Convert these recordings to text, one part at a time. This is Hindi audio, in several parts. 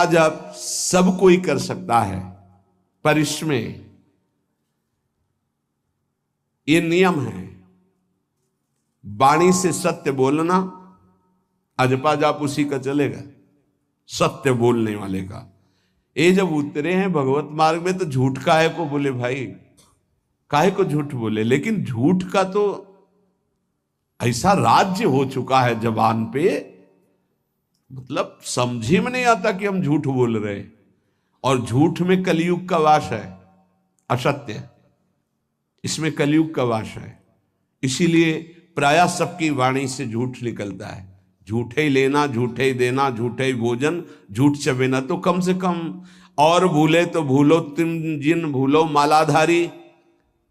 जब सब कोई कर सकता है, पर इसमें ये नियम है, वाणी से सत्य बोलना, अजपा जाप उसी का चलेगा, सत्य बोलने वाले का। ये जब उतरे हैं भगवत मार्ग में तो झूठ काहे को बोले भाई, काहे को झूठ बोले। लेकिन झूठ का तो ऐसा राज्य हो चुका है जबान पे, मतलब समझे में नहीं आता कि हम झूठ बोल रहे हैं। और झूठ में कलयुग का वास है, असत्य, इसमें कलयुग का वास है। इसीलिए प्रायः सबकी वाणी से झूठ निकलता है। झूठे ही लेना, झूठे ही देना, झूठे ही भोजन, झूठ चबेना। तो कम से कम और भूले तो भूलो तुम जिन भूलो मालाधारी,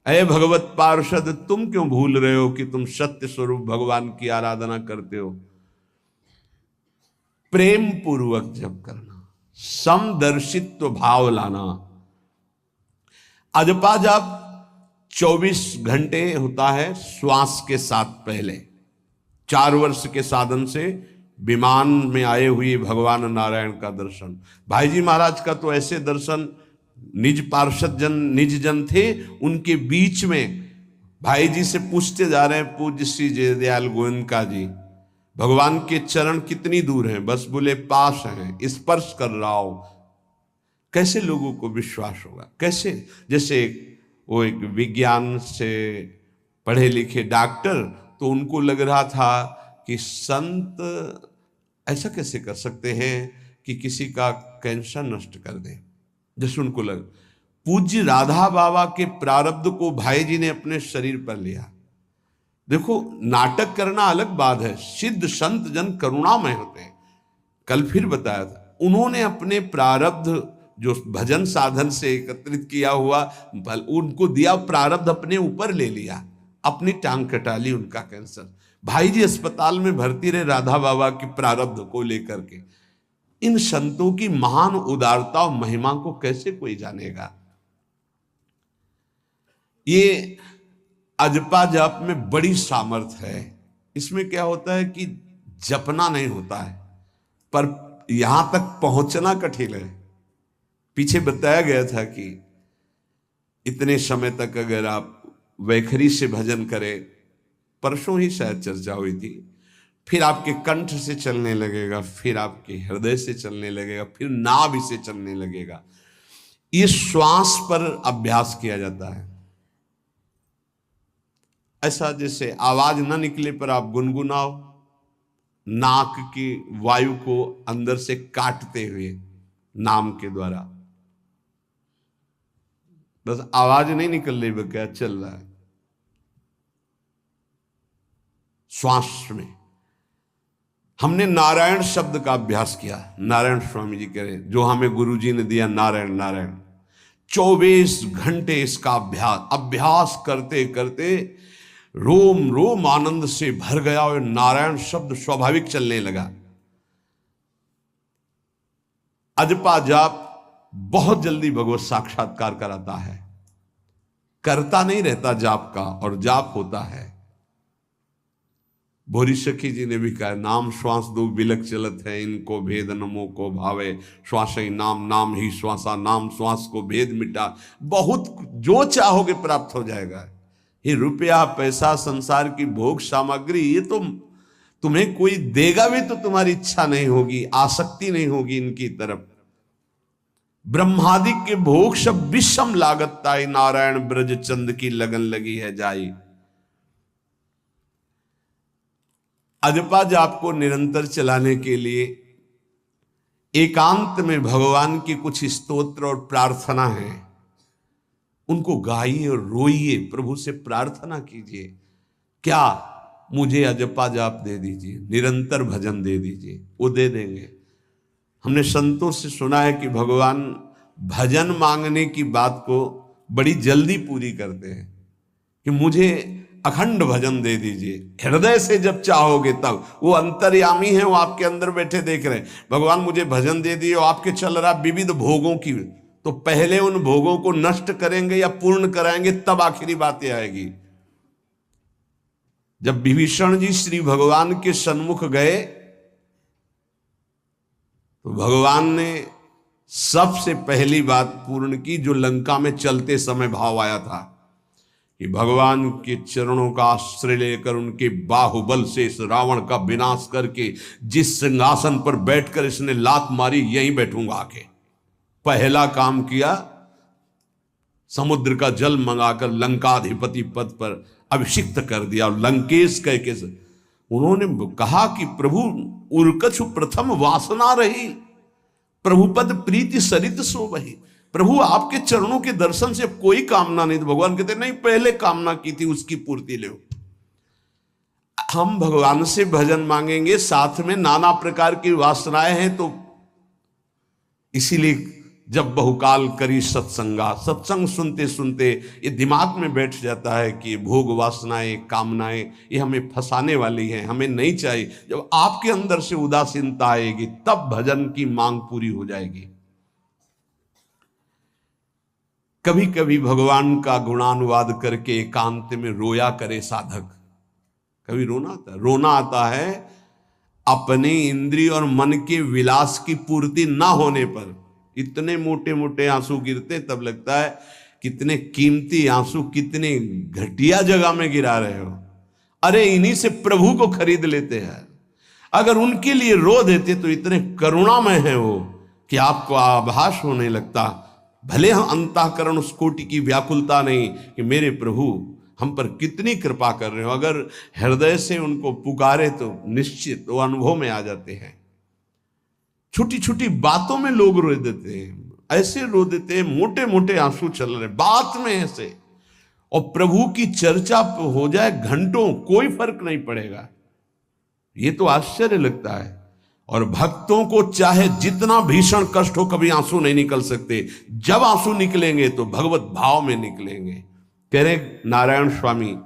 अय भगवत पार्षद तुम क्यों भूल रहे हो कि तुम सत्य स्वरूप भगवान की आराधना करते हो। प्रेम पूर्वक जप करना, समदर्शित्व भाव लाना। अजपा जाप 24 घंटे होता है श्वास के साथ। पहले 4 वर्ष के साधन से विमान में आए हुए भगवान नारायण का दर्शन। भाई जी महाराज का तो ऐसे दर्शन, निज पार्षद जन निज जन थे, उनके बीच में भाई जी से पूछते जा रहे हैं पूज्य श्री जयदयाल गोयनका जी, भगवान के चरण कितनी दूर हैं? बस बोले पास हैं, स्पर्श कर रहा हो। कैसे लोगों को विश्वास होगा? कैसे? जैसे वो एक विज्ञान से पढ़े लिखे डॉक्टर, तो उनको लग रहा था कि संत ऐसा कैसे कर सकते हैं कि किसी का कैंसर नष्ट कर दें। जैसे उनको लग, पूज्य राधा बाबा के प्रारब्ध को भाई जी ने अपने शरीर पर लिया। देखो, नाटक करना अलग बात है, सिद्ध संत जन करुणामय होते हैं। कल फिर बताया था, उन्होंने अपने प्रारब्ध जो भजन साधन से एकत्रित किया हुआ उनको दिया, प्रारब्ध अपने ऊपर ले लिया, अपनी टांग कटा ली उनका कैंसर। भाई जी अस्पताल में भर्ती रहे राधा बाबा की प्रारब्ध को लेकर के। इन संतों की महान उदारता और महिमा को कैसे कोई जानेगा। ये अजपा जाप में बड़ी सामर्थ्य है। इसमें क्या होता है कि जपना नहीं होता है, पर यहां तक पहुंचना कठिन है। पीछे बताया गया था कि इतने समय तक अगर आप वैखरी से भजन करें, परसों ही शायद चर्चा हुई थी, फिर आपके कंठ से चलने लगेगा, फिर आपके हृदय से चलने लगेगा, फिर नाभि से चलने लगेगा। ये श्वास पर अभ्यास किया जाता है। ऐसा जैसे आवाज ना निकले पर आप गुनगुनाओ, नाक की वायु को अंदर से काटते हुए नाम के द्वारा, बस आवाज नहीं निकल रही, क्या चल रहा है श्वास में। हमने नारायण शब्द का अभ्यास किया, नारायण स्वामी जी कह रहे, जो हमें गुरुजी ने दिया, नारायण नारायण। 24 घंटे इसका अभ्यास करते करते रोम रोम आनंद से भर गया और नारायण शब्द स्वाभाविक चलने लगा। अजपा जाप बहुत जल्दी भगवत साक्षात्कार कराता है। करता नहीं रहता जाप का, और जाप होता है। भोरी सखी जी ने भी कहा, नाम श्वास दो बिलक चलत है, इनको भेद नमो को भावे, श्वास ही नाम नाम ही श्वासा, नाम श्वास को भेद मिटा। बहुत जो चाहोगे प्राप्त हो जाएगा। ये रुपया पैसा संसार की भोग सामग्री, ये तो तुम्हें कोई देगा भी तो तुम्हारी इच्छा नहीं होगी, आसक्ति नहीं होगी इनकी तरफ। ब्रह्मादि के भोग सब विषम लागत ताई, नारायण ब्रज चंद की लगन लगी है जाई। अजपा जाप को निरंतर चलाने के लिए एकांत में भगवान की कुछ स्तोत्र और प्रार्थना है, उनको गाइए और रोइए, प्रभु से प्रार्थना कीजिए। क्या? मुझे अजपा जाप दे दीजिए, निरंतर भजन दे दीजिए, वो दे देंगे। हमने संतों से सुना है कि भगवान भजन मांगने की बात को बड़ी जल्दी पूरी करते हैं, कि मुझे अखंड भजन दे दीजिए, हृदय से जब चाहोगे तब। वो अंतर्यामी है, वो आपके अंदर बैठे देख रहे हैं। भगवान मुझे भजन दे दिए, आपके चल रहा विविध भोगों की, तो पहले उन भोगों को नष्ट करेंगे या पूर्ण कराएंगे, तब आखिरी बातें आएगी। जब विभीषण जी श्री भगवान के सन्मुख गए तो भगवान ने सबसे पहली बात पूर्ण की जो लंका में चलते समय भाव आया था कि भगवान के चरणों का आश्रय लेकर उनके बाहुबल से इस रावण का विनाश करके जिस सिंहासन पर बैठकर इसने लात मारी यहीं बैठूंगा आके। पहला काम किया, समुद्र का जल मंगाकर लंकाधिपति पद पर अभिषिक्त कर दिया। और लंकेश कह के उन्होंने कहा कि प्रभु उर्कछु प्रथम वासना रही, प्रभुपद प्रीति सरित सो वही। प्रभु आपके चरणों के दर्शन से कोई कामना नहीं। तो भगवान कहते नहीं, पहले कामना की थी उसकी पूर्ति ले। हम भगवान से भजन मांगेंगे, साथ में नाना प्रकार की वासनाएं हैं, तो इसीलिए जब बहुकाल करी सत्संगा, सत्संग सुनते सुनते ये दिमाग में बैठ जाता है कि भोग वासनाएं कामनाएं ये हमें फंसाने वाली हैं, हमें नहीं चाहिए। जब आपके अंदर से उदासीनता आएगी तब भजन की मांग पूरी हो जाएगी। कभी कभी भगवान का गुणानुवाद करके एकांत में रोया करे साधक। कभी रोना आता है अपने इंद्रिय और मन के विलास की पूर्ति ना होने पर। इतने मोटे मोटे आंसू गिरते, तब लगता है कितने कीमती आंसू कितने घटिया जगह में गिरा रहे हो। अरे इन्हीं से प्रभु को खरीद लेते हैं। अगर उनके लिए रो देते तो इतने करुणामय हैं वो कि आपको आभास होने लगता। भले हम अंतःकरण उस कोटि की व्याकुलता नहीं कि मेरे प्रभु हम पर कितनी कृपा कर रहे हो, अगर हृदय से उनको पुकारे तो निश्चित वो अनुभव में आ जाते हैं। छोटी छोटी बातों में लोग रो देते हैं, ऐसे रो देते हैं, मोटे मोटे आंसू चल रहे बात में ऐसे। और प्रभु की चर्चा हो जाए घंटों, कोई फर्क नहीं पड़ेगा। ये तो आश्चर्य लगता है। और भक्तों को चाहे जितना भीषण कष्ट हो, कभी आंसू नहीं निकल सकते। जब आंसू निकलेंगे तो भगवत भाव में निकलेंगे। कह रहे नारायण स्वामी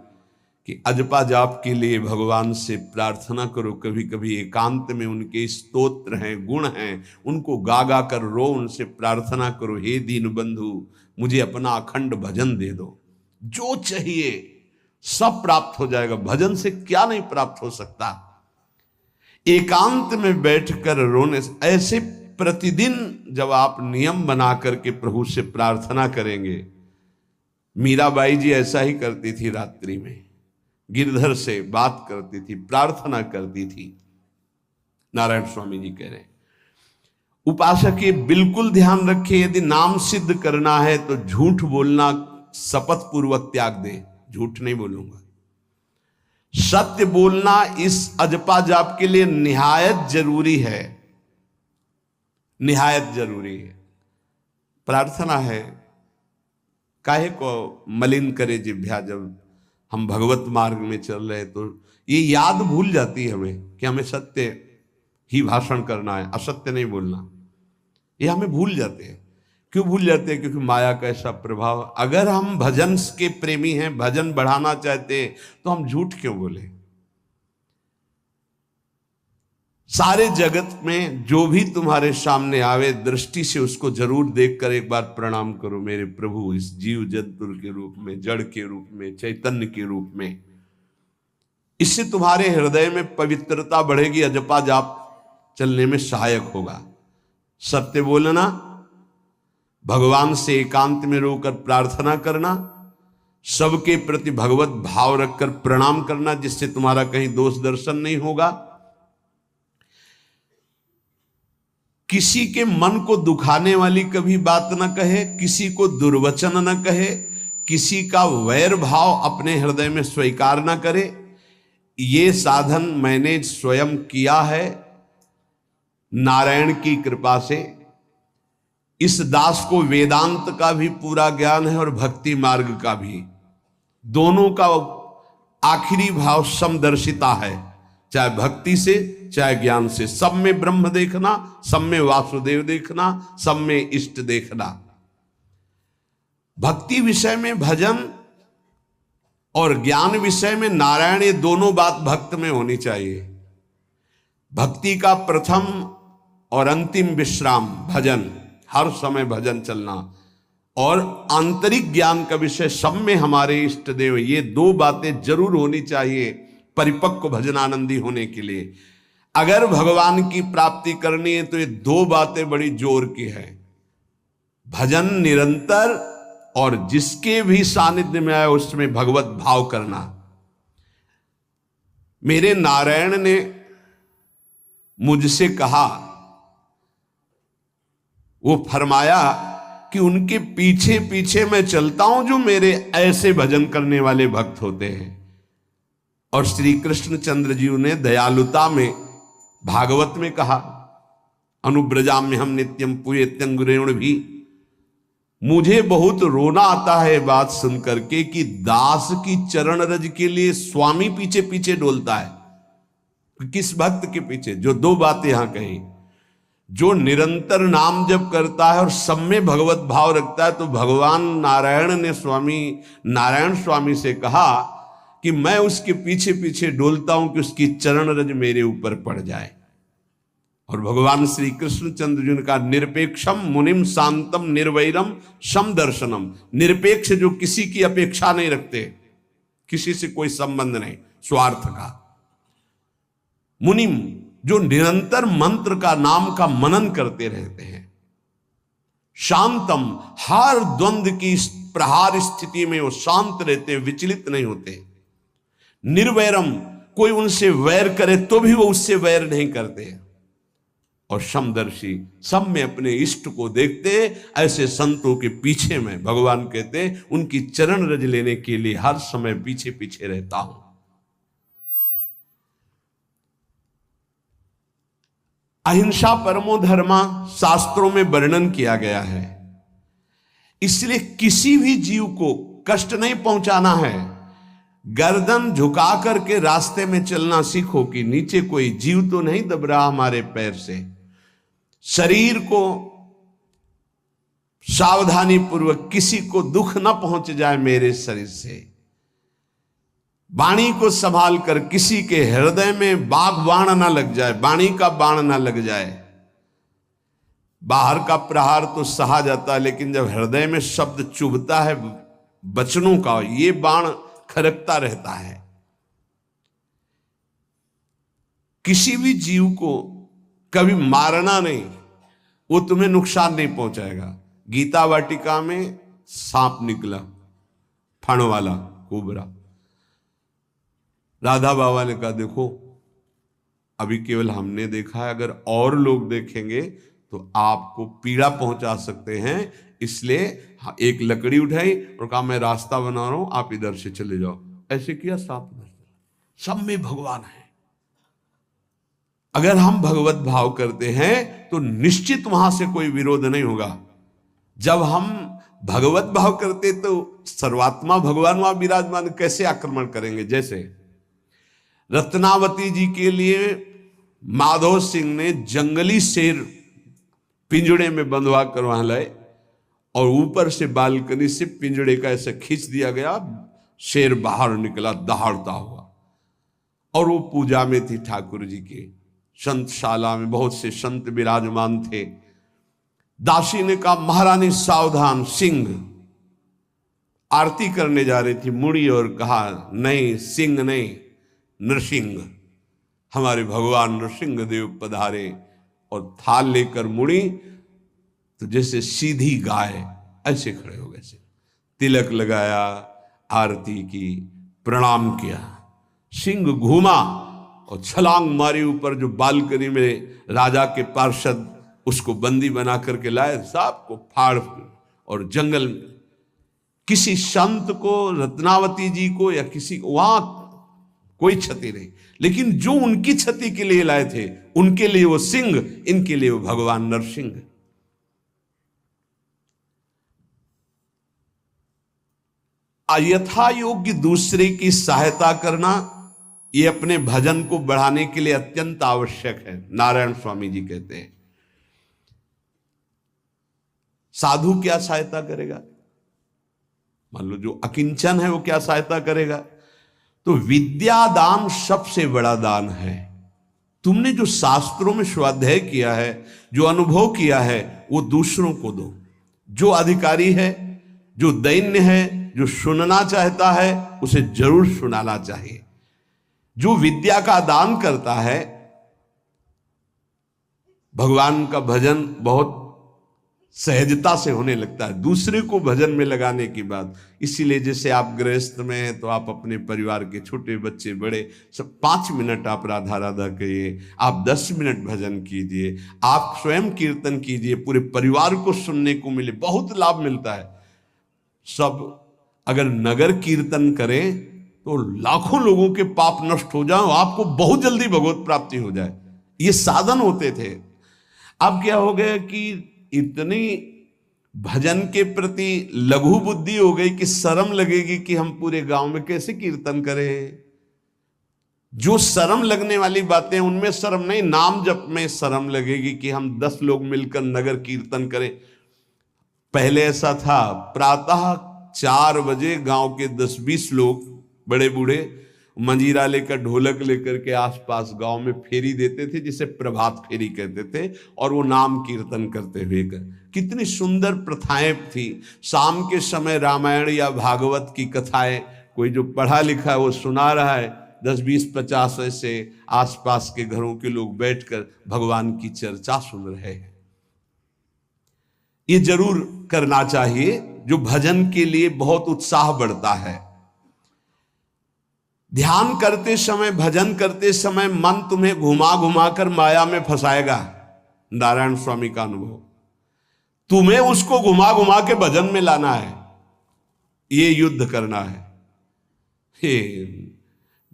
कि अजपा जाप के लिए भगवान से प्रार्थना करो। कभी कभी एकांत में उनके स्तोत्र हैं, गुण हैं, उनको गा गा कर रो, उनसे प्रार्थना करो, हे दीन बंधु मुझे अपना अखंड भजन दे दो। जो चाहिए सब प्राप्त हो जाएगा। भजन से क्या नहीं प्राप्त हो सकता। एकांत में बैठकर रोने से, ऐसे प्रतिदिन जब आप नियम बना करके प्रभु से प्रार्थना करेंगे। मीराबाई जी ऐसा ही करती थी, रात्रि में गिरधर से बात करती थी, प्रार्थना करती थी। नारायण स्वामी जी कह रहे हैं उपासक ये बिल्कुल ध्यान रखे, यदि नाम सिद्ध करना है तो झूठ बोलना शपथ पूर्वक त्याग दे। झूठ नहीं बोलूंगा, सत्य बोलना इस अजपा जाप के लिए निहायत जरूरी है, निहायत जरूरी है। प्रार्थना है, काहे को मलिन करे जिह्वा। जब हम भगवत मार्ग में चल रहे तो ये याद भूल जाती है हमें कि हमें सत्य ही भाषण करना है, असत्य नहीं बोलना। ये हमें भूल जाते हैं। क्यों भूल जाते हैं? क्योंकि माया का ऐसा प्रभाव। अगर हम भजन के प्रेमी हैं, भजन बढ़ाना चाहते हैं, तो हम झूठ क्यों बोले? सारे जगत में जो भी तुम्हारे सामने आवे, दृष्टि से उसको जरूर देखकर एक बार प्रणाम करो। मेरे प्रभु इस जीव जंतु के रूप में, जड़ के रूप में, चैतन्य के रूप में। इससे तुम्हारे हृदय में पवित्रता बढ़ेगी, अजपा जाप चलने में सहायक होगा। सत्य बोलना, भगवान से एकांत में रोकर प्रार्थना करना, सबके प्रति भगवत भाव रखकर प्रणाम करना, जिससे तुम्हारा कहीं दोष दर्शन नहीं होगा। किसी के मन को दुखाने वाली कभी बात न कहे, किसी को दुर्वचन न कहे, किसी का वैर भाव अपने हृदय में स्वीकार न करे। ये साधन मैंने स्वयं किया है नारायण की कृपा से। इस दास को वेदांत का भी पूरा ज्ञान है और भक्ति मार्ग का भी। दोनों का आखिरी भाव समदर्शिता है, चाहे भक्ति से चाहे ज्ञान से। सब में ब्रह्म देखना, सब में वासुदेव देखना, सब में इष्ट देखना। भक्ति विषय में भजन और ज्ञान विषय में नारायण, ये दोनों बात भक्त में होनी चाहिए। भक्ति का प्रथम और अंतिम विश्राम भजन, हर समय भजन चलना। और आंतरिक ज्ञान का विषय सब में हमारे इष्ट देव। ये दो बातें जरूर होनी चाहिए परिपक्व भजनानंदी होने के लिए। अगर भगवान की प्राप्ति करनी है तो ये दो बातें बड़ी जोर की है, भजन निरंतर और जिसके भी सानिध्य में आए उसमें भगवत भाव करना। मेरे नारायण ने मुझसे कहा, वो फरमाया कि उनके पीछे पीछे मैं चलता हूं जो मेरे ऐसे भजन करने वाले भक्त होते हैं। और श्री कृष्णचंद्र जी ने दयालुता में भागवत में कहा, अनुब्रजाम में हम नित्यम पूयत्यंगुरेण भी। मुझे बहुत रोना आता है बात सुनकर के कि दास की चरण रज के लिए स्वामी पीछे पीछे डोलता है। किस भक्त के पीछे? जो दो बातें यहां कही, जो निरंतर नाम जप करता है और सब में भगवत भाव रखता है। तो भगवान नारायण ने स्वामी नारायण स्वामी से कहा कि मैं उसके पीछे पीछे डोलता हूं कि उसकी चरण रज मेरे ऊपर पड़ जाए। और भगवान श्री कृष्णचंद्र जी ने कहा, निरपेक्षम मुनिम शांतम निर्वैरम सम दर्शनम। निरपेक्ष जो किसी की अपेक्षा नहीं रखते, किसी से कोई संबंध नहीं, स्वार्थ का। मुनिम जो निरंतर मंत्र का नाम का मनन करते रहते हैं। शांतम हर द्वंद्व की प्रहार स्थिति में वो शांत रहते हैं, विचलित नहीं होते। निर्वैरम कोई उनसे वैर करे तो भी वो उससे वैर नहीं करते। और समदर्शी सब में अपने इष्ट को देखते। ऐसे संतों के पीछे में भगवान कहते उनकी चरण रज लेने के लिए हर समय पीछे पीछे रहता हूं। अहिंसा परमो धर्मा शास्त्रों में वर्णन किया गया है। इसलिए किसी भी जीव को कष्ट नहीं पहुंचाना है। गर्दन झुका करके रास्ते में चलना सीखो कि नीचे कोई जीव तो नहीं दब रहा हमारे पैर से। शरीर को सावधानी पूर्वक, किसी को दुख न पहुंच जाए मेरे शरीर से। वाणी को संभाल कर, किसी के हृदय में बाघ बाण ना लग जाए, वाणी का बाण ना लग जाए। बाहर का प्रहार तो सहा जाता है, लेकिन जब हृदय में शब्द चुभता है वचनों का, ये बाण खरकता रहता है। किसी भी जीव को कभी मारना नहीं, वो तुम्हें नुकसान नहीं पहुंचाएगा। गीता वाटिका में सांप निकला, फण वाला कोबरा। राधा बाबा ने कहा, देखो अभी केवल हमने देखा है, अगर और लोग देखेंगे तो आपको पीड़ा पहुंचा सकते हैं। इसलिए एक लकड़ी उठाई और कहा, मैं रास्ता बना रहा हूं, आप इधर से चले जाओ। ऐसे किया, सांप उधर चला। सब में भगवान है। अगर हम भगवत भाव करते हैं तो निश्चित वहां से कोई विरोध नहीं होगा। जब हम भगवत भाव करते तो सर्वात्मा भगवान वहां विराजमान, कैसे आक्रमण करेंगे? जैसे रत्नावती जी के लिए माधव सिंह ने जंगली शेर पिंजड़े में बंधवा कर वहां लाए और ऊपर से बालकनी से पिंजड़े का ऐसे खींच दिया गया, शेर बाहर निकला दहाड़ता हुआ। और वो पूजा में थी ठाकुर जी के। संतशाला में बहुत से संत विराजमान थे। दासी ने कहा, महारानी सावधान, सिंह। आरती करने जा रही थी मुड़ी और कहा, नहीं सिंह नहीं, नृसिंह। हमारे भगवान नृसिंह देव पधारे। और थाल लेकर मुड़ी तो जैसे सीधी गाय ऐसे खड़े हो गए। तिलक लगाया, आरती की, प्रणाम किया। सिंह घूमा और छलांग मारी ऊपर, जो बालकनी में राजा के पार्षद उसको बंदी बना करके लाए, सांप को फाड़ और जंगल में। किसी संत को, रत्नावती जी को या किसी को वहां कोई क्षति नहीं, लेकिन जो उनकी क्षति के लिए लाए थे उनके लिए वो सिंह, इनके लिए वो भगवान नरसिंह। यथा योग्य दूसरे की सहायता करना, ये अपने भजन को बढ़ाने के लिए अत्यंत आवश्यक है। नारायण स्वामी जी कहते हैं, साधु क्या सहायता करेगा? मान लो जो अकिंचन है वो क्या सहायता करेगा? तो विद्या दान सबसे बड़ा दान है। तुमने जो शास्त्रों में स्वाध्याय किया है, जो अनुभव किया है, वो दूसरों को दो। जो अधिकारी है, जो दैन्य है, जो सुनना चाहता है, उसे जरूर सुनाना चाहिए। जो विद्या का दान करता है भगवान का भजन बहुत सहजता से होने लगता है दूसरे को भजन में लगाने की बात। इसीलिए जैसे आप गृहस्थ में हैं तो आप अपने परिवार के छोटे बच्चे बड़े सब 5 मिनट आप राधा राधा कहिए, आप 10 मिनट भजन कीजिए, आप स्वयं कीर्तन कीजिए, पूरे परिवार को सुनने को मिले, बहुत लाभ मिलता है। सब अगर नगर कीर्तन करें तो लाखों लोगों के पाप नष्ट हो जाए, आपको बहुत जल्दी भगवत प्राप्ति हो जाए। ये साधन होते थे। अब क्या हो गया कि इतनी भजन के प्रति लघु बुद्धि हो गई कि शर्म लगेगी कि हम पूरे गांव में कैसे कीर्तन करें। जो शर्म लगने वाली बातें उनमें शर्म नहीं, नाम जप में शर्म लगेगी कि हम 10 लोग मिलकर नगर कीर्तन करें। पहले ऐसा था, प्रातः 4 बजे गांव के 10-20 लोग बड़े बूढ़े मंजीरा लेकर ढोलक लेकर के आसपास गांव में फेरी देते थे, जिसे प्रभात फेरी कहते थे, और वो नाम कीर्तन करते हुए कितनी सुंदर प्रथाएं थी। शाम के समय रामायण या भागवत की कथाएं कोई जो पढ़ा लिखा है वो सुना रहा है, 10-20-50 ऐसे आसपास के घरों के लोग बैठकर भगवान की चर्चा सुन रहे हैं। ये जरूर करना चाहिए, जो भजन के लिए बहुत उत्साह बढ़ता है। ध्यान करते समय, भजन करते समय मन तुम्हें घुमा घुमा कर माया में फंसाएगा। नारायण स्वामी का अनुभव, तुम्हें उसको घुमा घुमा के भजन में लाना है, ये युद्ध करना है।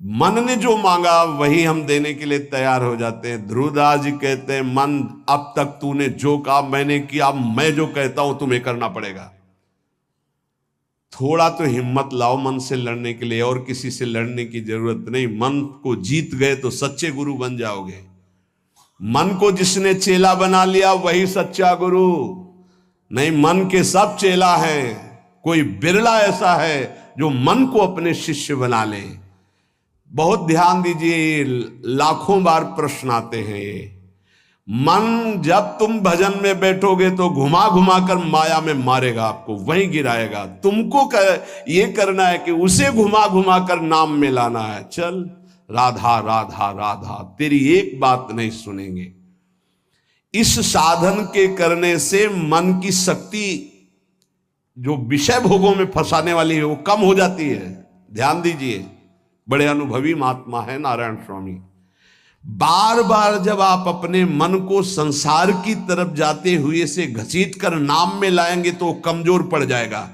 मन ने जो मांगा वही हम देने के लिए तैयार हो जाते हैं। ध्रुवदास जी कहते हैं, मन अब तक तूने जो कहा मैंने किया, मैं जो कहता हूं तुम्हें करना पड़ेगा। थोड़ा तो हिम्मत लाओ मन से लड़ने के लिए, और किसी से लड़ने की जरूरत नहीं। मन को जीत गए तो सच्चे गुरु बन जाओगे। मन को जिसने चेला बना लिया वही सच्चा गुरु नहीं। मन के सब चेला हैं, कोई बिरला ऐसा है जो मन को अपने शिष्य बना ले। बहुत ध्यान दीजिए, लाखों बार प्रश्न आते हैं ये। मन जब तुम भजन में बैठोगे तो घुमा घुमा कर माया में मारेगा, आपको वहीं गिराएगा। तुमको ये करना है कि उसे घुमा घुमा कर नाम में लाना है। चल राधा राधा राधा, तेरी एक बात नहीं सुनेंगे। इस साधन के करने से मन की शक्ति जो विषय भोगों में फंसाने वाली है वो कम हो जाती है। ध्यान दीजिए, बड़े अनुभवी महात्मा है नारायण स्वामी। बार बार जब आप अपने मन को संसार की तरफ जाते हुए से घसीट कर नाम में लाएंगे तो कमजोर पड़ जाएगा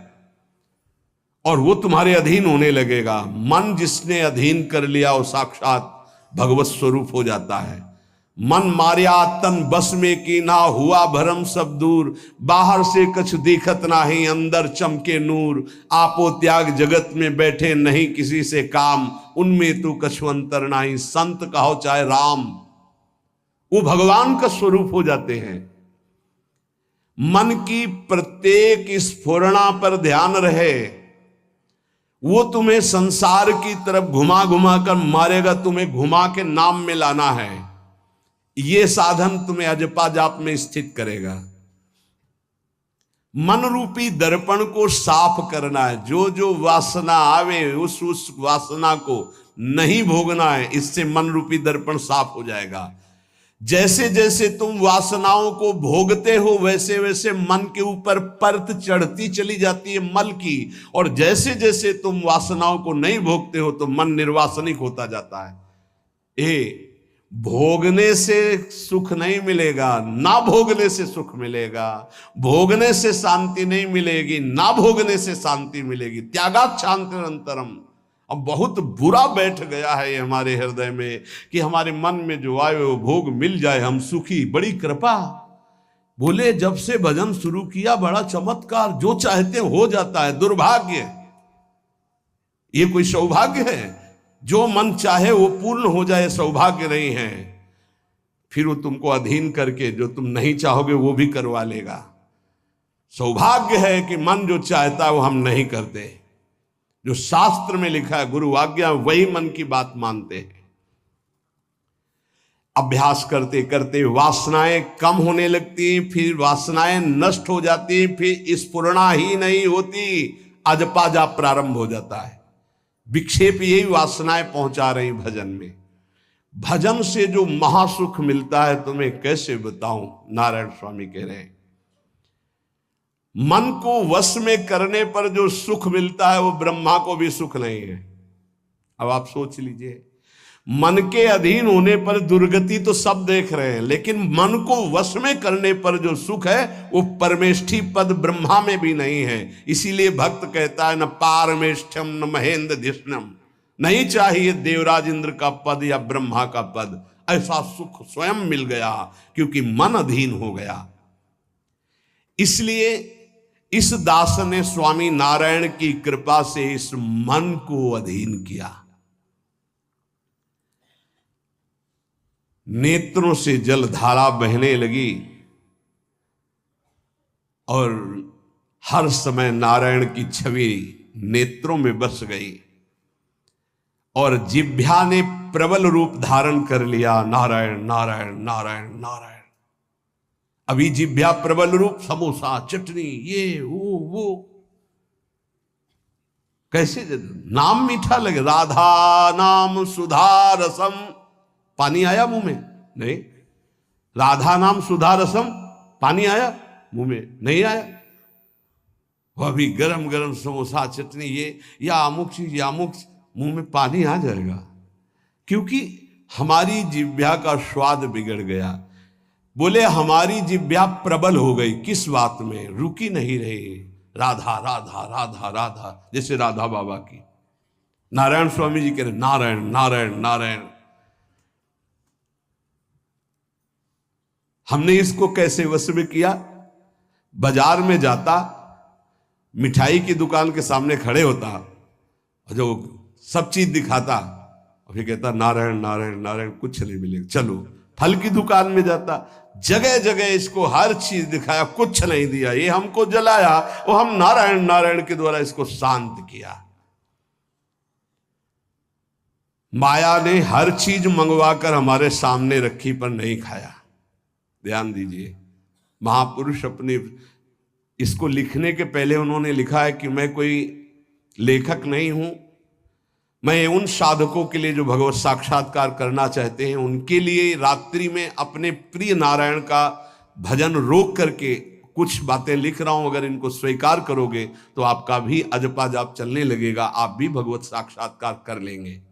और वो तुम्हारे अधीन होने लगेगा। मन जिसने अधीन कर लिया वो साक्षात भगवत स्वरूप हो जाता है। मन मारिया तन बस में की ना, हुआ भरम सब दूर, बाहर से कछ दिखत नाही, अंदर चमके नूर। आपो त्याग जगत में बैठे नहीं किसी से काम, उनमें तू कछु अंतर नाही, संत कहो चाहे राम। वो भगवान का स्वरूप हो जाते हैं। मन की प्रत्येक स्फुरणा पर ध्यान रहे, वो तुम्हें संसार की तरफ घुमा घुमा कर मारेगा, तुम्हें घुमा के नाम में लाना है। ये साधन तुम्हें अजपा जाप में स्थित करेगा। मन रूपी दर्पण को साफ करना है। जो जो वासना आवे उस वासना को नहीं भोगना है, इससे मन रूपी दर्पण साफ हो जाएगा। जैसे जैसे तुम वासनाओं को भोगते हो वैसे वैसे मन के ऊपर परत चढ़ती चली जाती है मल की, और जैसे जैसे तुम वासनाओं को नहीं भोगते हो तो मन निर्वासनिक होता जाता है। भोगने से सुख नहीं मिलेगा, ना भोगने से सुख मिलेगा। भोगने से शांति नहीं मिलेगी, ना भोगने से शांति मिलेगी। त्यागात् शांतिरंतरम। अब बहुत बुरा बैठ गया है ये हमारे हृदय में कि हमारे मन में जो आए वो भोग मिल जाए, हम सुखी। बड़ी कृपा। बोले जब से भजन शुरू किया बड़ा चमत्कार, जो चाहते हो जाता है। दुर्भाग्य, ये कोई सौभाग्य है? जो मन चाहे वो पूर्ण हो जाए सौभाग्य नहीं है। फिर वो तुमको अधीन करके जो तुम नहीं चाहोगे वो भी करवा लेगा। सौभाग्य है कि मन जो चाहता है वो हम नहीं करते। जो शास्त्र में लिखा है, गुरु आज्ञा, वही मन की बात मानते हैं। अभ्यास करते करते वासनाएं कम होने लगती हैं, फिर वासनाएं नष्ट हो जाती हैं, फिर स्फुरणा ही नहीं होती, अजपा प्रारंभ हो जाता है। विक्षेप यही वासनाएं पहुंचा रही भजन में। भजन से जो महासुख मिलता है तुम्हें कैसे बताऊं, नारायण स्वामी कह रहे हैं। मन को वश में करने पर जो सुख मिलता है वो ब्रह्मा को भी सुख नहीं है। अब आप सोच लीजिए, मन के अधीन होने पर दुर्गति तो सब देख रहे हैं, लेकिन मन को वश में करने पर जो सुख है वो परमेष्ठी पद ब्रह्मा में भी नहीं है। इसीलिए भक्त कहता है न पारमेष्ठ्यम न महेंद्र धिष्णम, नहीं चाहिए देवराज इंद्र का पद या ब्रह्मा का पद, ऐसा सुख स्वयं मिल गया क्योंकि मन अधीन हो गया। इसलिए इस दास ने स्वामी नारायण की कृपा से इस मन को अधीन किया। नेत्रों से जलधारा बहने लगी और हर समय नारायण की छवि नेत्रों में बस गई और जिह्वा ने प्रबल रूप धारण कर लिया, नारायण नारायण नारायण नारायण। अभी जिह्वा प्रबल रूप, समोसा चटनी ये वो कैसे नाम मीठा लगे, राधा नाम सुधा रसम, पानी आया मुंह में? नहीं। राधा नाम सुधा रसम, पानी आया मुंह में? नहीं आया। वह भी गरम गरम समोसा चटनी ये या अमुक चीज या अमुक, मुंह में पानी आ जाएगा क्योंकि हमारी जिह्वा का स्वाद बिगड़ गया। बोले हमारी जिह्वा प्रबल हो गई, किस बात में? रुकी नहीं रही, राधा राधा राधा राधा, जैसे राधा बाबा की। नारायण स्वामी जी कह रहे नारायण नारायण नारायण। हमने इसको कैसे वश में किया? बाजार में जाता, मिठाई की दुकान के सामने खड़े होता, जो सब चीज दिखाता और फिर कहता नारायण नारायण नारायण, कुछ नहीं मिलेगा। चलो फल की दुकान में जाता, जगह जगह इसको हर चीज दिखाया, कुछ नहीं दिया, ये हमको जलाया और हम नारायण नारायण के द्वारा इसको शांत किया। माया ने हर चीज मंगवाकर हमारे सामने रखी पर नहीं खाया। ध्यान दीजिए, महापुरुष अपने इसको लिखने के पहले उन्होंने लिखा है कि मैं कोई लेखक नहीं हूं, मैं उन साधकों के लिए जो भगवत साक्षात्कार करना चाहते हैं उनके लिए रात्रि में अपने प्रिय नारायण का भजन रोक करके कुछ बातें लिख रहा हूं। अगर इनको स्वीकार करोगे तो आपका भी अजपा जाप चलने लगेगा, आप भी भगवत साक्षात्कार कर लेंगे।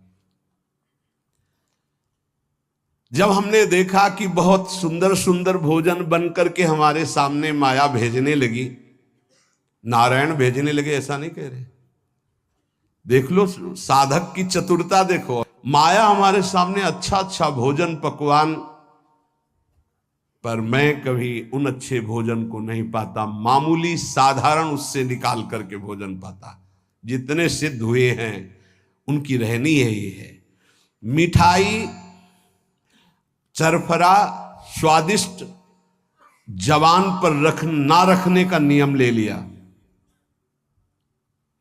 जब हमने देखा कि बहुत सुंदर सुंदर भोजन बन करके हमारे सामने माया भेजने लगी, नारायण भेजने लगे, ऐसा नहीं कह रहे, देख लो साधक की चतुरता देखो। माया हमारे सामने अच्छा अच्छा भोजन पकवान, पर मैं कभी उन अच्छे भोजन को नहीं पाता, मामूली साधारण उससे निकाल करके भोजन पाता। जितने सिद्ध हुए हैं उनकी रहनी यही है। मिठाई चरफरा स्वादिष्ट जवान पर ना रखने का नियम ले लिया,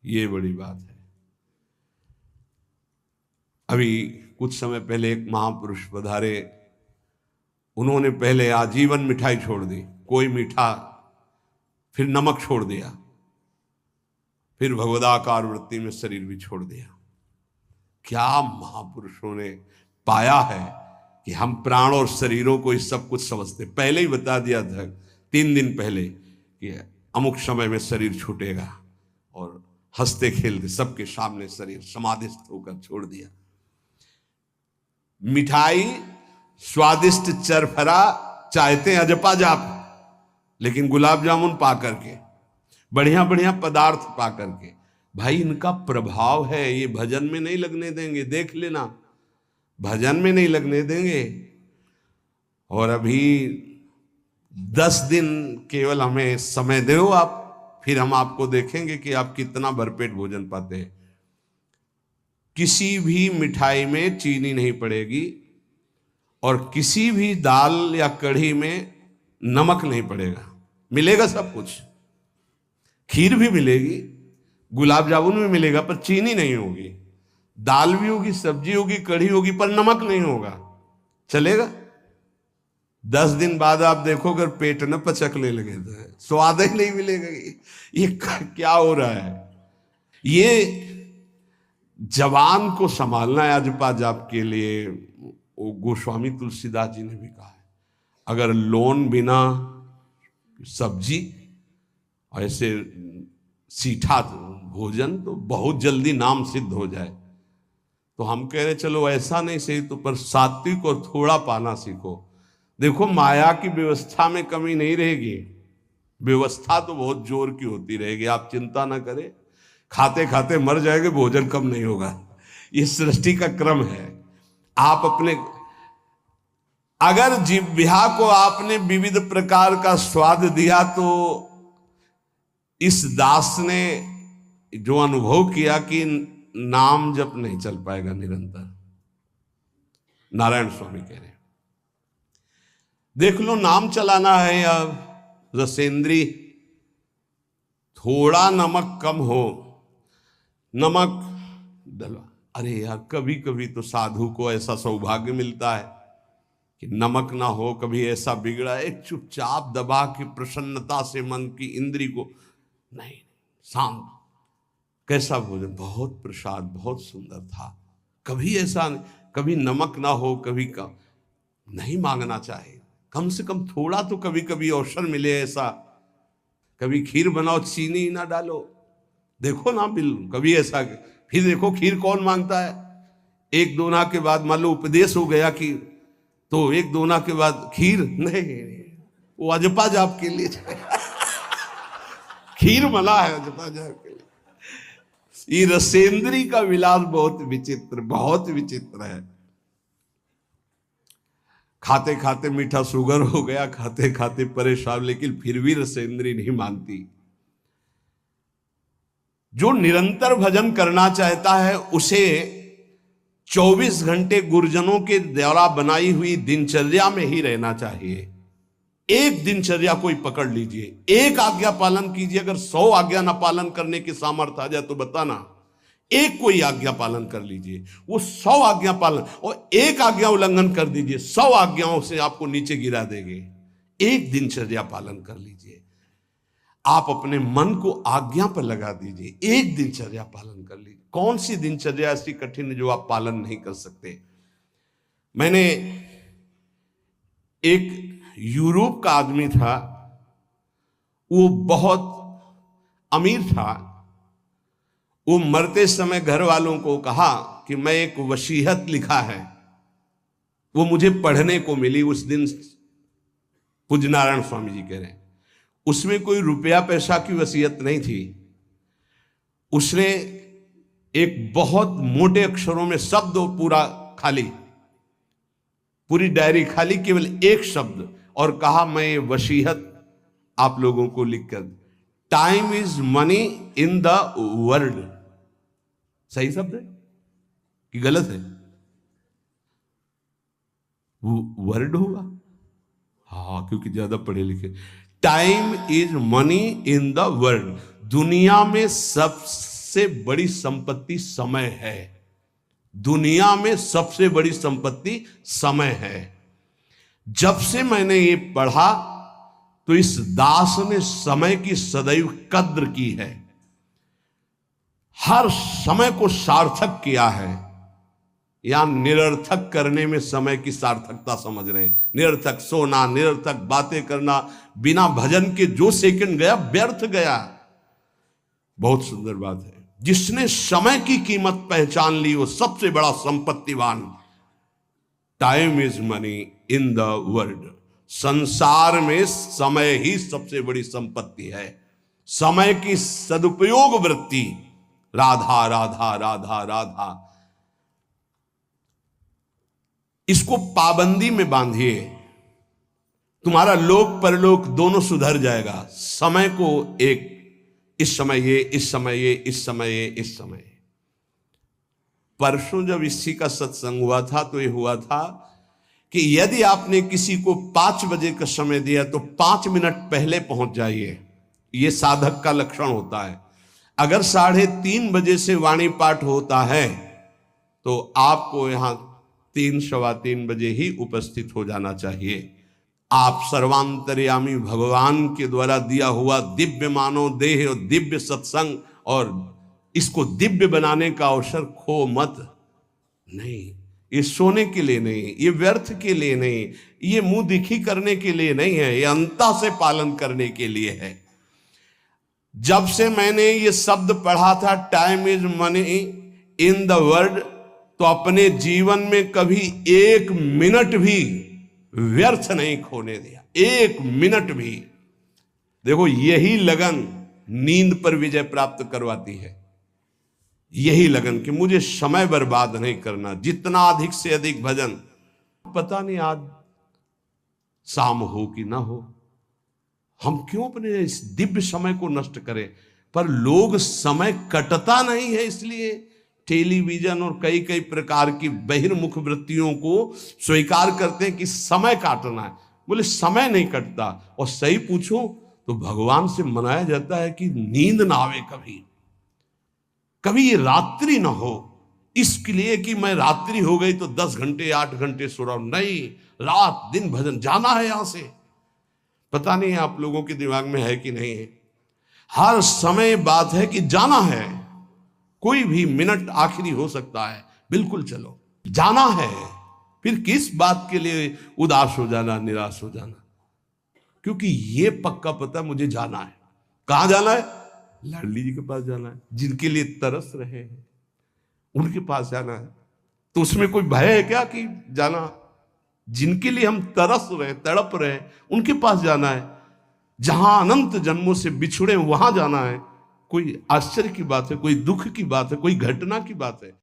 ये बड़ी बात है। अभी कुछ समय पहले एक महापुरुष पधारे, उन्होंने पहले आजीवन मिठाई छोड़ दी, कोई मीठा, फिर नमक छोड़ दिया, फिर भगवदाकार वृत्ति में शरीर भी छोड़ दिया। क्या महापुरुषों ने पाया है कि हम प्राण और शरीरों को इस सब कुछ समझते। पहले ही बता दिया था 3 दिन पहले कि अमुक समय में शरीर छूटेगा, और हंसते खेलते सबके सामने शरीर समाधिस्थ होकर छोड़ दिया। मिठाई स्वादिष्ट चरफरा चाहते हैं अजपा जाप, लेकिन गुलाब जामुन पा करके, बढ़िया बढ़िया पदार्थ पा करके, भाई इनका प्रभाव है, ये भजन में नहीं लगने देंगे, देख लेना, भजन में नहीं लगने देंगे। और अभी 10 दिन केवल हमें समय दो आप, फिर हम आपको देखेंगे कि आप कितना भरपेट भोजन पाते हैं। किसी भी मिठाई में चीनी नहीं पड़ेगी और किसी भी दाल या कढ़ी में नमक नहीं पड़ेगा, मिलेगा सब कुछ। खीर भी मिलेगी, गुलाब जामुन भी मिलेगा, पर चीनी नहीं होगी। दाल भी होगी, सब्जी होगी, कढ़ी होगी, पर नमक नहीं होगा, चलेगा। 10 दिन बाद आप देखो अगर पेट न पचकने लगे तो स्वाद ही नहीं मिलेगा। ये क्या हो रहा है? ये जवान को संभालना है अजपा जाप के लिए, वो गोस्वामी तुलसीदास जी ने भी कहा है, अगर लोन बिना सब्जी ऐसे सीठा भोजन तो बहुत जल्दी नाम सिद्ध हो जाए। तो हम कह रहे चलो ऐसा नहीं सही तो पर सात्विक और थोड़ा पाना सीखो। देखो माया की व्यवस्था में कमी नहीं रहेगी, व्यवस्था तो बहुत जोर की होती रहेगी, आप चिंता ना करें। खाते खाते मर जाएंगे, भोजन कम नहीं होगा, ये सृष्टि का क्रम है। आप अपने अगर जिह्वा को आपने विविध प्रकार का स्वाद दिया तो इस दास ने जो अनुभव किया कि नाम जप नहीं चल पाएगा निरंतर। नारायण स्वामी कह रहे देख लो नाम चलाना है या रसेंद्री, थोड़ा नमक कम हो, नमक डलवा। अरे यार कभी कभी तो साधु को ऐसा सौभाग्य मिलता है कि नमक ना हो, कभी ऐसा बिगड़ा एक चुपचाप दबा के प्रसन्नता से मन की इंद्री को नहीं, शांत, कैसा भोजन, बहुत प्रसाद, बहुत सुंदर था। कभी ऐसा नहीं, कभी नमक ना हो, कभी कम नहीं मांगना चाहिए, कम से कम थोड़ा तो कभी कभी अवसर मिले ऐसा। कभी खीर बनाओ चीनी ना डालो, देखो ना बिल कभी ऐसा। फिर देखो खीर कौन मांगता है, एक दोना के बाद मान लो उपदेश हो गया कि तो एक दोना के बाद खीर नहीं, वो अजपा जाप के लिए खीर मना है अजपा जाप के लिए। ये रसेंद्री का विलास बहुत विचित्र, बहुत विचित्र है। खाते खाते मीठा शुगर हो गया, खाते खाते परेशान, लेकिन फिर भी रसेंद्री नहीं मानती। जो निरंतर भजन करना चाहता है उसे 24 घंटे गुरुजनों के द्वारा बनाई हुई दिनचर्या में ही रहना चाहिए। एक दिनचर्या कोई पकड़ लीजिए, एक आज्ञा पालन कीजिए। अगर 100 आज्ञा ना पालन करने की सामर्थ्य आ जाए तो बताना, एक कोई आज्ञा पालन कर लीजिए, वो 100 आज्ञा पालन, और एक आज्ञा उल्लंघन कर दीजिए, 100 आज्ञाओं से आपको नीचे गिरा देंगे। एक दिनचर्या पालन कर लीजिए, आप अपने मन को आज्ञा पर लगा दीजिए, एक दिनचर्या पालन कर लीजिए। कौन सी दिनचर्या ऐसी कठिन है जो आप पालन नहीं कर सकते। मैंने एक यूरोप का आदमी था, वो बहुत अमीर था, वो मरते समय घर वालों को कहा कि मैं एक वसीयत लिखा है, वो मुझे पढ़ने को मिली उस दिन। पूज्य नारायण स्वामी जी कह रहे हैं उसमें कोई रुपया पैसा की वसीयत नहीं थी। उसने एक बहुत मोटे अक्षरों में शब्द पूरा खाली, पूरी डायरी खाली, केवल एक शब्द, और कहा मैं ये वसीयत आप लोगों को लिखकर, time is money in the world. सही शब्द है कि गलत है? वर्ड होगा, हाँ, क्योंकि ज्यादा पढ़े लिखे। Time is money in the world, दुनिया में सबसे बड़ी संपत्ति समय है। दुनिया में सबसे बड़ी संपत्ति समय है। जब से मैंने ये पढ़ा तो इस दास ने समय की सदैव कद्र की है, हर समय को सार्थक किया है। या निरर्थक करने में समय की सार्थकता समझ रहे हैं। निरर्थक सोना, निरर्थक बातें करना, बिना भजन के जो सेकंड गया व्यर्थ गया। बहुत सुंदर बात है, जिसने समय की कीमत पहचान ली वो सबसे बड़ा संपत्तिवान। Time is money in the world, संसार में समय ही सबसे बड़ी संपत्ति है। समय की सदुपयोग वृत्ति, राधा राधा राधा राधा, इसको पाबंदी में बांधिए, तुम्हारा लोक परलोक दोनों सुधर जाएगा। समय को एक, इस समय ये, इस समय ये, इस समय ये, इस समय। परसों जब इसी का सत्संग हुआ था तो ये हुआ था कि यदि आपने किसी को 5 बजे का समय दिया तो 5 मिनट पहले पहुंच जाइए। ये साधक का लक्षण होता है। अगर 3:30 बजे से वाणी पाठ होता है तो आपको यहां 3 सवा 3 बजे ही उपस्थित हो जाना चाहिए। आप सर्वांतर्यामी भगवान के द्वारा दिया हुआ दिव्य मानव देह और दिव्य सत्संग और इसको दिव्य बनाने का अवसर खो मत। नहीं, ये सोने के लिए नहीं, ये व्यर्थ के लिए नहीं, ये मुंह दिखी करने के लिए नहीं है, ये अंता से पालन करने के लिए है। जब से मैंने ये शब्द पढ़ा था, time is money in the world, तो अपने जीवन में कभी एक मिनट भी व्यर्थ नहीं खोने दिया, एक मिनट भी। देखो, यही लगन नींद पर विजय प्राप्त करवाती है। यही लगन कि मुझे समय बर्बाद नहीं करना, जितना अधिक से अधिक भजन। पता नहीं आज शाम हो कि ना हो, हम क्यों अपने इस दिव्य समय को नष्ट करें। पर लोग समय कटता नहीं है, इसलिए टेलीविजन और कई कई प्रकार की बहिर्मुख वृत्तियों को स्वीकार करते हैं कि समय काटना है। बोले समय नहीं कटता। और सही पूछो तो भगवान से मनाया जाता है कि नींद ना आवे, कभी ये रात्रि ना हो, इसके लिए कि मैं रात्रि हो गई तो 10 घंटे 8 घंटे सो रहा हूं। नहीं, रात दिन भजन, जाना है यहां से। पता नहीं आप लोगों के दिमाग में है कि नहीं है, हर समय बात है कि जाना है। कोई भी मिनट आखिरी हो सकता है, बिल्कुल चलो, जाना है। फिर किस बात के लिए उदास हो जाना, निराश हो जाना, क्योंकि ये पक्का पता मुझे जाना है। कहां जाना है? लाडली जी के पास जाना है, जिनके लिए तरस रहे हैं उनके पास जाना है। तो उसमें कोई भय है क्या कि जाना? जिनके लिए हम तरस रहे, तड़प रहे, उनके पास जाना है। जहां अनंत जन्मों से बिछुड़े वहां जाना है। कोई आश्चर्य की बात है, कोई दुख की बात है, कोई घटना की बात है?